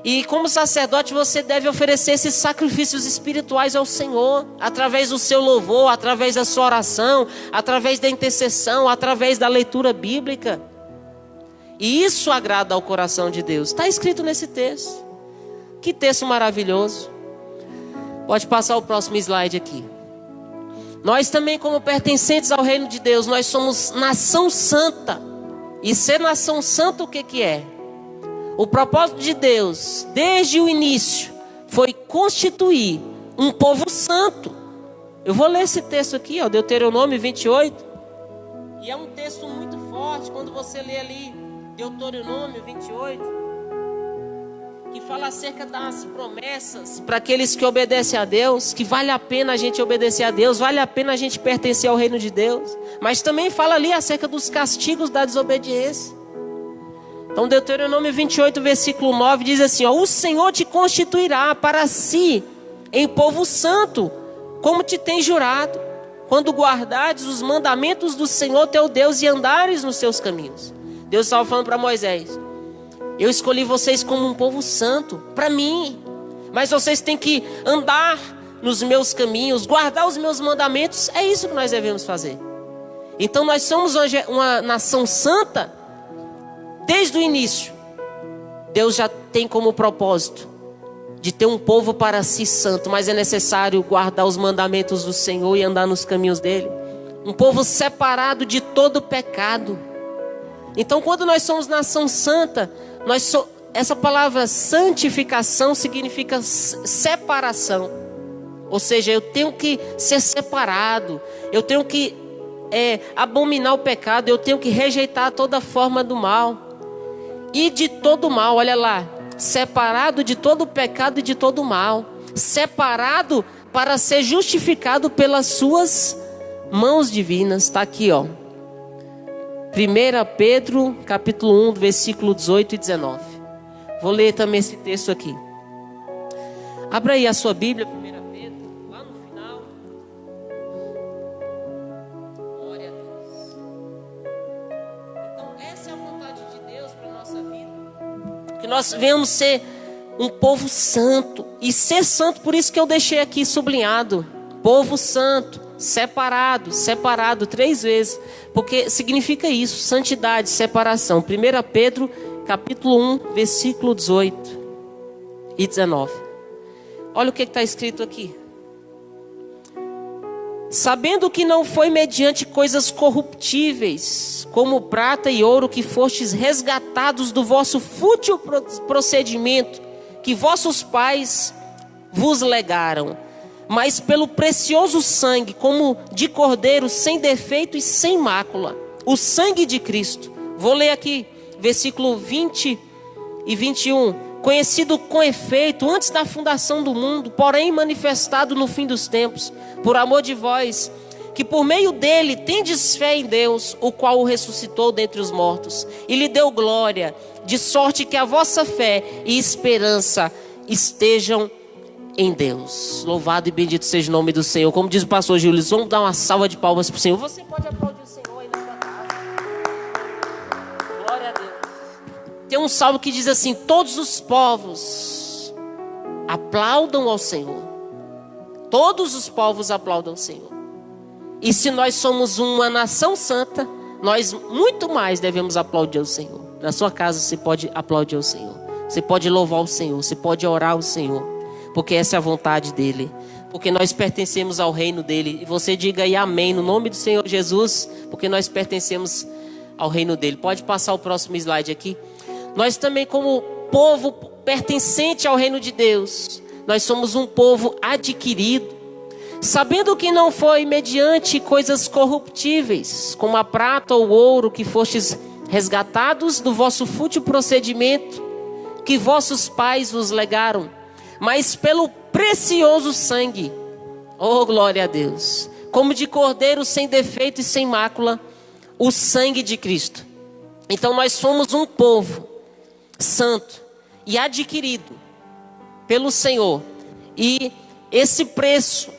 E como sacerdote você deve oferecer esses sacrifícios espirituais ao Senhor, através do seu louvor, através da sua oração, através da intercessão, através da leitura bíblica. E isso agrada ao coração de Deus. Está escrito nesse texto. Que texto maravilhoso. Pode passar o próximo slide aqui. Nós também, como pertencentes ao reino de Deus, nós somos nação santa. E ser nação santa o que é? O propósito de Deus, desde o início, foi constituir um povo santo. Eu vou ler esse texto aqui, ó, Deuteronômio 28. E é um texto muito forte, quando você lê ali, Deuteronômio 28, que fala acerca das promessas para aqueles que obedecem a Deus, que vale a pena a gente obedecer a Deus, vale a pena a gente pertencer ao reino de Deus. Mas também fala ali acerca dos castigos da desobediência. Então Deuteronômio 28, versículo 9 diz assim, ó: o Senhor te constituirá para si em povo santo, como te tem jurado, quando guardares os mandamentos do Senhor teu Deus e andares nos seus caminhos. Deus estava falando para Moisés: eu escolhi vocês como um povo santo para mim, mas vocês têm que andar nos meus caminhos, guardar os meus mandamentos. É isso que nós devemos fazer. Então nós somos hoje uma nação santa. Desde o início, Deus já tem como propósito de ter um povo para si santo, mas é necessário guardar os mandamentos do Senhor e andar nos caminhos dele. Um povo separado de todo pecado. Então, quando nós somos nação santa, essa palavra santificação significa separação. Ou seja, eu tenho que ser separado, eu tenho que abominar o pecado, eu tenho que rejeitar toda forma do mal. E de todo mal, olha lá, separado de todo pecado e de todo mal, separado para ser justificado pelas suas mãos divinas. Está aqui, ó, 1 Pedro capítulo 1, versículo 18 e 19. Vou ler também esse texto aqui. Abra aí a sua Bíblia, 1 Pedro, lá no final. Glória a Deus. Então essa é a vontade de Deus para a nossa vida, que nós venhamos ser um povo santo. E ser santo, por isso que eu deixei aqui sublinhado, povo santo, separado 3 vezes, porque significa isso, santidade, separação. 1 Pedro capítulo 1, versículo 18 e 19. Olha o que está escrito aqui: sabendo que não foi mediante coisas corruptíveis, como prata e ouro, que fostes resgatados do vosso fútil procedimento, que vossos pais vos legaram, mas pelo precioso sangue, como de cordeiro, sem defeito e sem mácula, o sangue de Cristo. Vou ler aqui, versículo 20 e 21. Conhecido com efeito antes da fundação do mundo, porém manifestado no fim dos tempos, por amor de vós, que por meio dele tendes fé em Deus, o qual o ressuscitou dentre os mortos, e lhe deu glória, de sorte que a vossa fé e esperança estejam em Deus. Louvado e bendito seja o nome do Senhor. Como diz o pastor Júlio, vamos dar uma salva de palmas para o Senhor. Você pode aplaudir o Senhor aí na sua casa. Glória a Deus. Tem um salmo que diz assim: todos os povos aplaudam ao Senhor. Todos os povos aplaudam ao Senhor. E se nós somos uma nação santa, nós muito mais devemos aplaudir ao Senhor. Na sua casa você pode aplaudir ao Senhor, você pode louvar o Senhor, você pode orar ao Senhor, porque essa é a vontade dele, porque nós pertencemos ao reino dele. E você diga aí amém no nome do Senhor Jesus, porque nós pertencemos ao reino dele. Pode passar o próximo slide aqui. Nós também, como povo pertencente ao reino de Deus, nós somos um povo adquirido, sabendo que não foi mediante coisas corruptíveis, como a prata ou o ouro, que fostes resgatados do vosso fútil procedimento, que vossos pais vos legaram, mas pelo precioso sangue, oh glória a Deus, como de cordeiro sem defeito e sem mácula, o sangue de Cristo. Então nós somos um povo santo e adquirido pelo Senhor. E esse preço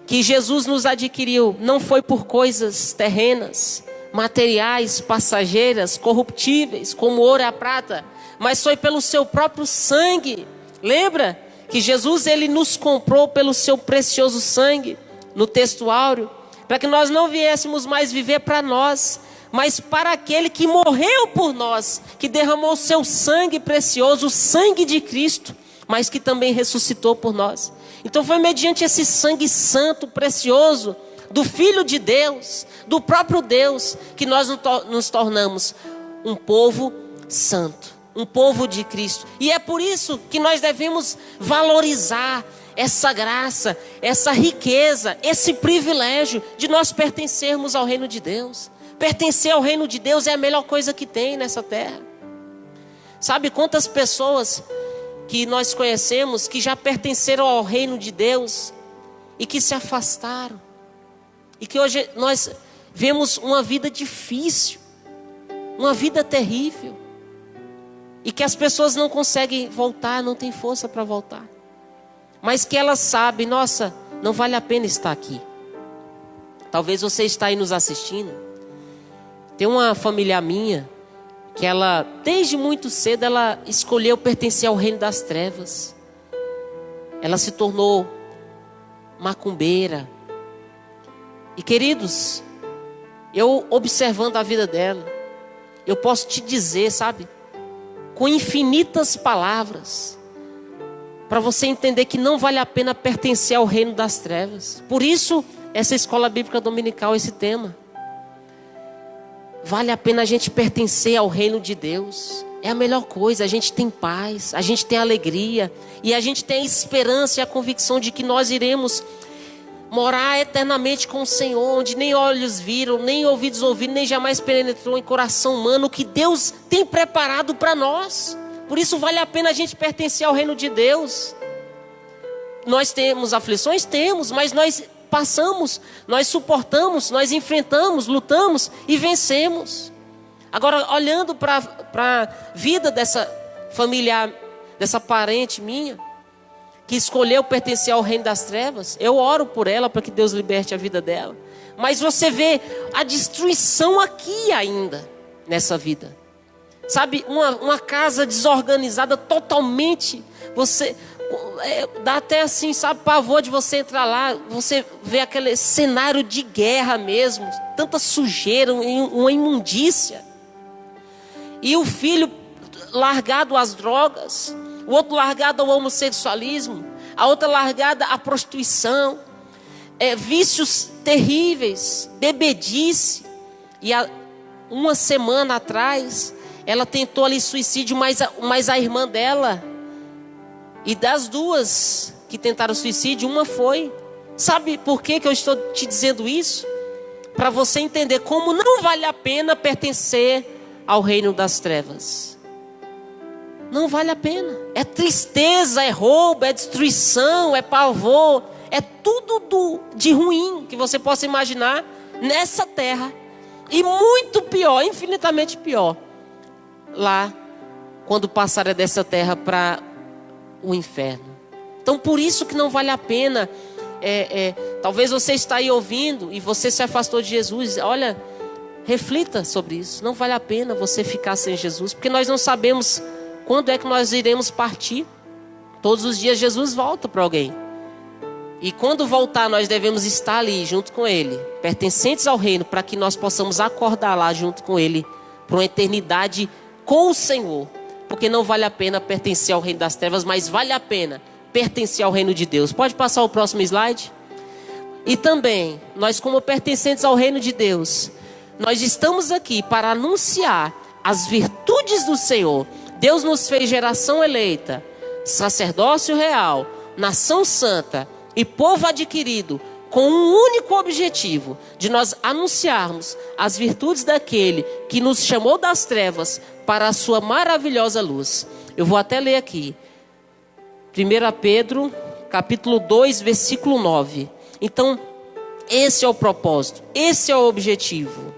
que Jesus nos adquiriu não foi por coisas terrenas, materiais, passageiras, corruptíveis, como ouro e a prata, mas foi pelo seu próprio sangue. Lembra que Jesus, ele nos comprou pelo seu precioso sangue, no texto áureo, para que nós não viéssemos mais viver para nós, mas para aquele que morreu por nós, que derramou o seu sangue precioso, o sangue de Cristo, mas que também ressuscitou por nós. Então foi mediante esse sangue santo, precioso, do Filho de Deus, do próprio Deus, que nós nos tornamos um povo santo, um povo de Cristo. E é por isso que nós devemos valorizar essa graça, essa riqueza, esse privilégio de nós pertencermos ao reino de Deus. Pertencer ao reino de Deus é a melhor coisa que tem nessa terra. Sabe quantas pessoas que nós conhecemos que já pertenceram ao reino de Deus e que se afastaram, e que hoje nós vemos uma vida difícil, uma vida terrível, e que as pessoas não conseguem voltar, não têm força para voltar, mas que elas sabem, nossa, não vale a pena estar aqui. Talvez você está aí nos assistindo. Tem uma familiar minha que ela, desde muito cedo, ela escolheu pertencer ao reino das trevas. Ela se tornou macumbeira. E queridos, eu observando a vida dela, eu posso te dizer, sabe, com infinitas palavras, para você entender que não vale a pena pertencer ao reino das trevas. Por isso, essa escola bíblica dominical, esse tema. Vale a pena a gente pertencer ao reino de Deus. É a melhor coisa. A gente tem paz, a gente tem alegria, e a gente tem a esperança e a convicção de que nós iremos morar eternamente com o Senhor, onde nem olhos viram, nem ouvidos ouviram, nem jamais penetrou em coração humano o que Deus tem preparado para nós. Por isso vale a pena a gente pertencer ao reino de Deus. Nós temos aflições? Temos, mas nós passamos, nós suportamos, nós enfrentamos, lutamos e vencemos. Agora, olhando para a vida dessa familiar, dessa parente minha, que escolheu pertencer ao reino das trevas, eu oro por ela para que Deus liberte a vida dela. Mas você vê a destruição aqui ainda, nessa vida. Sabe, uma casa desorganizada totalmente, você... dá até assim, sabe, pavor de você entrar lá. Você vê aquele cenário de guerra mesmo, tanta sujeira, uma imundícia. E o filho largado às drogas, o outro largado ao homossexualismo, a outra largada à prostituição, vícios terríveis, bebedice. E uma semana atrás ela tentou ali suicídio, mas a irmã dela, e das duas que tentaram suicídio, uma foi. Sabe por que eu estou te dizendo isso? Para você entender como não vale a pena pertencer ao reino das trevas. Não vale a pena. É tristeza, é roubo, é destruição, é pavor, é tudo de ruim que você possa imaginar nessa terra. E muito pior, infinitamente pior, lá, quando passar dessa terra para o inferno. Então por isso que não vale a pena. Talvez você está aí ouvindo e você se afastou de Jesus. Olha, reflita sobre isso. Não vale a pena você ficar sem Jesus, porque nós não sabemos quando é que nós iremos partir. Todos os dias Jesus volta para alguém, e quando voltar nós devemos estar ali junto com Ele, pertencentes ao reino, para que nós possamos acordar lá junto com Ele para uma eternidade com o Senhor. Porque não vale a pena pertencer ao reino das trevas, mas vale a pena pertencer ao reino de Deus. Pode passar o próximo slide? E também, nós como pertencentes ao reino de Deus, nós estamos aqui para anunciar as virtudes do Senhor. Deus nos fez geração eleita, sacerdócio real, nação santa e povo adquirido, com um único objetivo, de nós anunciarmos as virtudes daquele que nos chamou das trevas para a sua maravilhosa luz. Eu vou até ler aqui, 1 Pedro, capítulo 2, versículo 9. Então, Esse é o propósito, esse é o objetivo.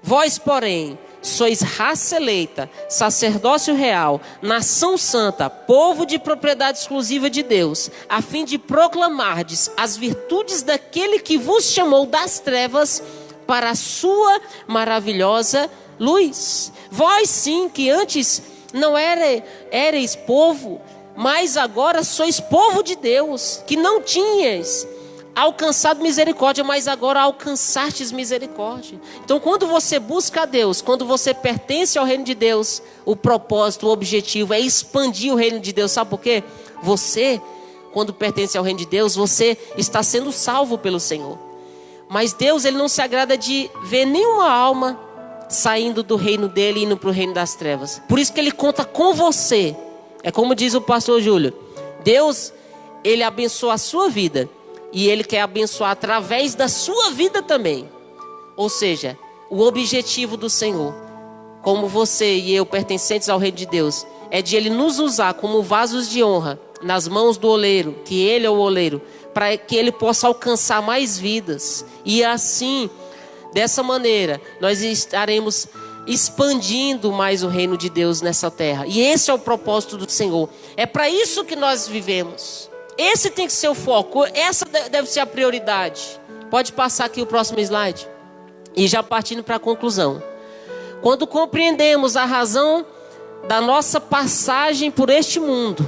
Vós, porém, sois raça eleita, sacerdócio real, nação santa, povo de propriedade exclusiva de Deus, a fim de proclamardes as virtudes daquele que vos chamou das trevas para a sua maravilhosa luz. Vós sim, que antes não erais povo, mas agora sois povo de Deus, que não tinhas alcançado misericórdia, mas agora alcançastes misericórdia. Então, quando você busca a Deus, quando você pertence ao reino de Deus, o propósito, o objetivo é expandir o reino de Deus. Sabe por quê? Você, quando pertence ao reino de Deus, você está sendo salvo pelo Senhor. Mas Deus, Ele não se agrada de ver nenhuma alma saindo do reino dele e indo para o reino das trevas. Por isso que Ele conta com você. É como diz o pastor Júlio, Deus, Ele abençoa a sua vida e Ele quer abençoar através da sua vida também. Ou seja, o objetivo do Senhor, como você e eu pertencentes ao reino de Deus, é de Ele nos usar como vasos de honra nas mãos do oleiro, que Ele é o oleiro, para que Ele possa alcançar mais vidas. E assim, dessa maneira, nós estaremos expandindo mais o reino de Deus nessa terra. E esse é o propósito do Senhor. É para isso que nós vivemos. Esse tem que ser o foco. Essa deve ser a prioridade. Pode passar aqui o próximo slide. E já partindo para a conclusão. Quando compreendemos a razão da nossa passagem por este mundo,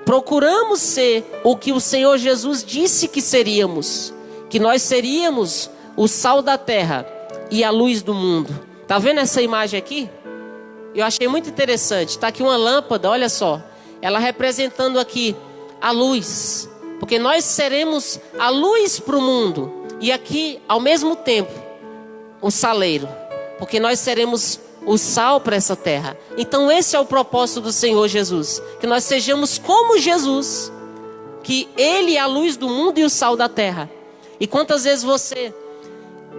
procuramos ser o que o Senhor Jesus disse que seríamos. Que nós seríamos o sal da terra e a luz do mundo. Tá vendo essa imagem aqui? Eu achei muito interessante. Está aqui uma lâmpada, olha só. Ela representando aqui a luz. Porque nós seremos a luz para o mundo. E aqui, ao mesmo tempo, o saleiro. Porque nós seremos o sal para essa terra. Então esse é o propósito do Senhor Jesus. Que nós sejamos como Jesus. Que Ele é a luz do mundo e o sal da terra. E quantas vezes você,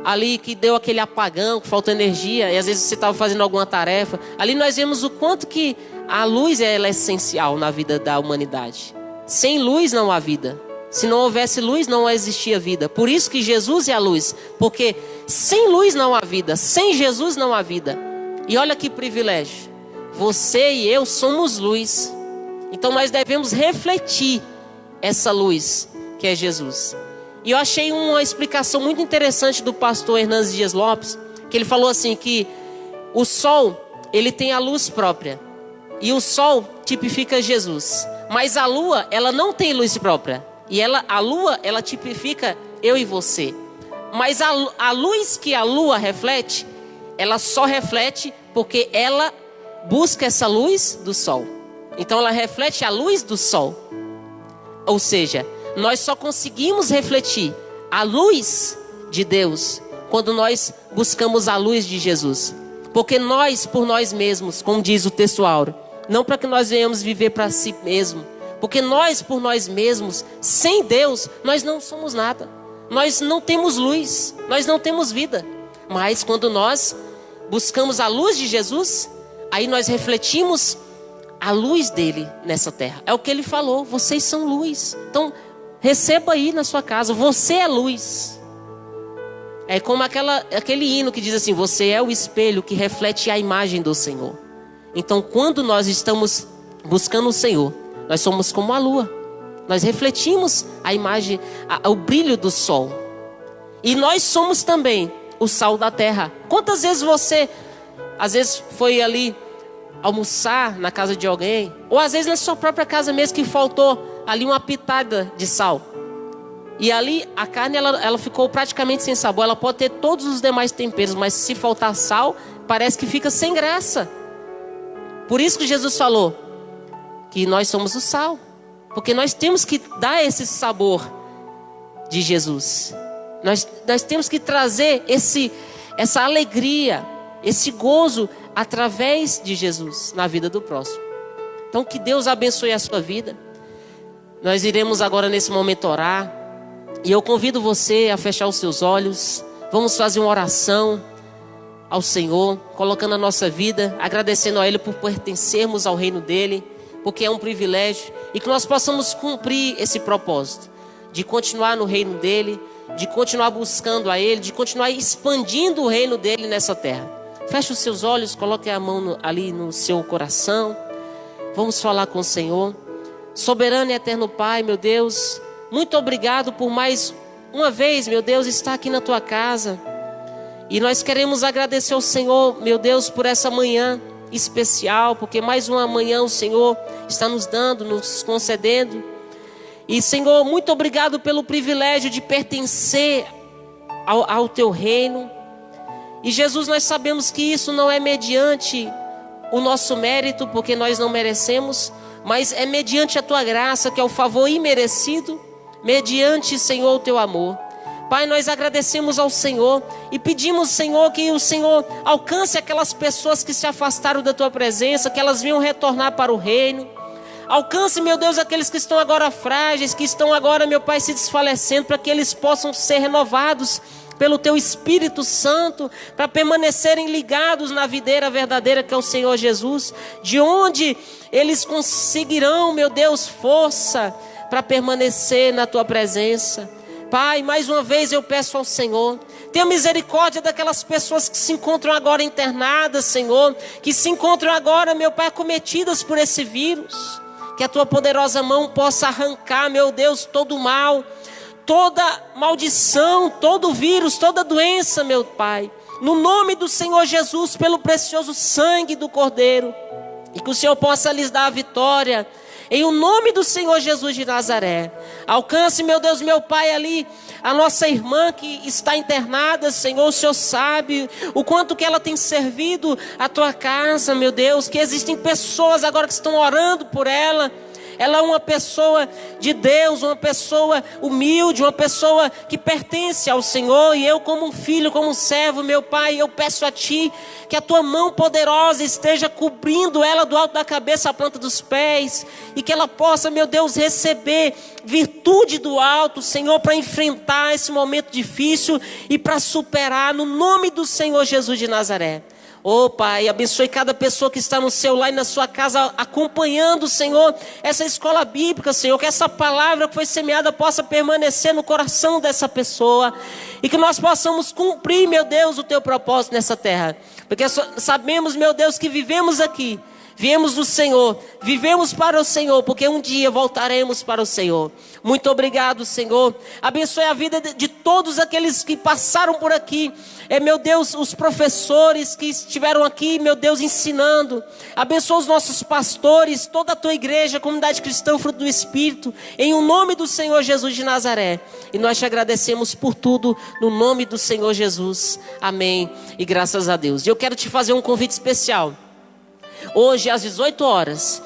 ali que deu aquele apagão, que faltou energia, e às vezes você estava fazendo alguma tarefa, ali nós vemos o quanto que a luz ela é essencial na vida da humanidade. Sem luz não há vida. Se não houvesse luz, não existia vida. Por isso que Jesus é a luz. Porque sem luz não há vida. Sem Jesus não há vida. E olha que privilégio. Você e eu somos luz. Então nós devemos refletir essa luz que é Jesus. E eu achei uma explicação muito interessante do pastor Hernandes Dias Lopes. Que ele falou assim que o sol, ele tem a luz própria. E o sol tipifica Jesus. Mas a lua, ela não tem luz própria. E a lua, ela tipifica eu e você. Mas a luz que a lua reflete, ela só reflete porque ela busca essa luz do sol. Então ela reflete a luz do sol. Ou seja, nós só conseguimos refletir a luz de Deus quando nós buscamos a luz de Jesus. Porque nós, por nós mesmos, como diz o texto áureo, não para que nós venhamos viver para si mesmo. Porque nós, por nós mesmos, sem Deus, nós não somos nada. Nós não temos luz, nós não temos vida. Mas quando nós buscamos a luz de Jesus, aí nós refletimos a luz dele nessa terra. É o que ele falou, vocês são luz. Então, receba aí na sua casa, você é luz. É como aquele hino que diz assim, você é o espelho que reflete a imagem do Senhor. Então, quando nós estamos buscando o Senhor, nós somos como a lua. Nós refletimos a imagem, o brilho do sol. E nós somos também o sal da terra. Quantas vezes você, às vezes foi ali almoçar na casa de alguém, ou às vezes na sua própria casa mesmo que faltou ali uma pitada de sal. E ali a carne ela ficou praticamente sem sabor. Ela pode ter todos os demais temperos, mas se faltar sal, parece que fica sem graça. Por isso que Jesus falou que nós somos o sal. Porque nós temos que dar esse sabor de Jesus. Nós temos que trazer essa alegria, esse gozo através de Jesus na vida do próximo. Então que Deus abençoe a sua vida. Nós iremos agora nesse momento orar. E eu convido você a fechar os seus olhos. Vamos fazer uma oração ao Senhor, colocando a nossa vida, agradecendo a Ele por pertencermos ao reino dEle, porque é um privilégio, e que nós possamos cumprir esse propósito, de continuar no reino dEle, de continuar buscando a Ele, de continuar expandindo o reino dEle nessa terra. Feche os seus olhos, coloque a mão ali no seu coração. Vamos falar com o Senhor. Soberano e eterno Pai, meu Deus, muito obrigado por mais uma vez, meu Deus, estar aqui na Tua casa. E nós queremos agradecer ao Senhor, meu Deus, por essa manhã especial, porque mais uma manhã o Senhor está nos dando, nos concedendo. E Senhor, muito obrigado pelo privilégio de pertencer ao Teu reino. E Jesus, nós sabemos que isso não é mediante o nosso mérito, porque nós não merecemos, mas é mediante a Tua graça, que é o favor imerecido, mediante, Senhor, o Teu amor. Pai, nós agradecemos ao Senhor e pedimos, Senhor, que o Senhor alcance aquelas pessoas que se afastaram da Tua presença, que elas venham retornar para o reino. Alcance, meu Deus, aqueles que estão agora frágeis, que estão agora, meu Pai, se desfalecendo, para que eles possam ser renovados pelo Teu Espírito Santo, para permanecerem ligados na videira verdadeira que é o Senhor Jesus, de onde eles conseguirão, meu Deus, força para permanecer na Tua presença. Pai, mais uma vez eu peço ao Senhor, tenha misericórdia daquelas pessoas que se encontram agora internadas, Senhor, que se encontram agora, meu Pai, acometidas por esse vírus, que a Tua poderosa mão possa arrancar, meu Deus, todo o mal, toda maldição, todo vírus, toda doença, meu Pai, no nome do Senhor Jesus, pelo precioso sangue do Cordeiro, e que o Senhor possa lhes dar a vitória, em o nome do Senhor Jesus de Nazaré. Alcance, meu Deus, meu Pai, ali a nossa irmã que está internada, Senhor. O Senhor sabe o quanto que ela tem servido a Tua casa, meu Deus, que existem pessoas agora que estão orando por ela. Ela é uma pessoa de Deus, uma pessoa humilde, uma pessoa que pertence ao Senhor. E eu, como um filho, como um servo, meu Pai, eu peço a Ti que a Tua mão poderosa esteja cobrindo ela do alto da cabeça à planta dos pés, e que ela possa, meu Deus, receber virtude do alto, Senhor, para enfrentar esse momento difícil e para superar, no nome do Senhor Jesus de Nazaré. Oh Pai, abençoe cada pessoa que está no seu lar e na sua casa acompanhando, Senhor, essa escola bíblica, Senhor, que essa palavra que foi semeada possa permanecer no coração dessa pessoa, e que nós possamos cumprir, meu Deus, o Teu propósito nessa terra, porque sabemos, meu Deus, que vivemos aqui, viemos do Senhor, vivemos para o Senhor, porque um dia voltaremos para o Senhor. Muito obrigado, Senhor. Abençoe a vida de todos aqueles que passaram por aqui. Meu Deus, os professores que estiveram aqui, meu Deus, ensinando. Abençoa os nossos pastores, toda a Tua igreja, a comunidade cristã, fruto do Espírito, em o nome do Senhor Jesus de Nazaré. E nós te agradecemos por tudo, no nome do Senhor Jesus. Amém. E graças a Deus. E eu quero te fazer um convite especial. Hoje, às 18 horas,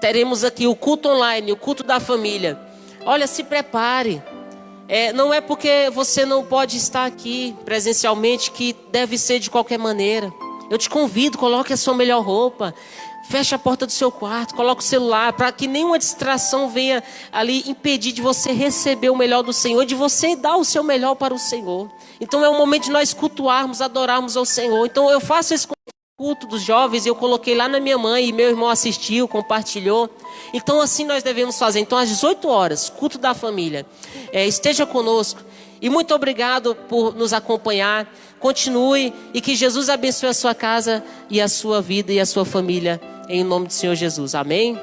teremos aqui o culto online, o culto da família. Olha, se prepare. Não é porque você não pode estar aqui presencialmente que deve ser de qualquer maneira. Eu te convido, coloque a sua melhor roupa, feche a porta do seu quarto, coloque o celular, para que nenhuma distração venha ali impedir de você receber o melhor do Senhor, de você dar o seu melhor para o Senhor. Então é o momento de nós cultuarmos, adorarmos ao Senhor. Então eu faço esse culto dos jovens, eu coloquei lá na minha mãe, e meu irmão assistiu, compartilhou. Então assim nós devemos fazer. Então às 18 horas, culto da família. Esteja conosco. E muito obrigado por nos acompanhar. Continue, e que Jesus abençoe a sua casa e a sua vida e a sua família, em nome do Senhor Jesus. Amém.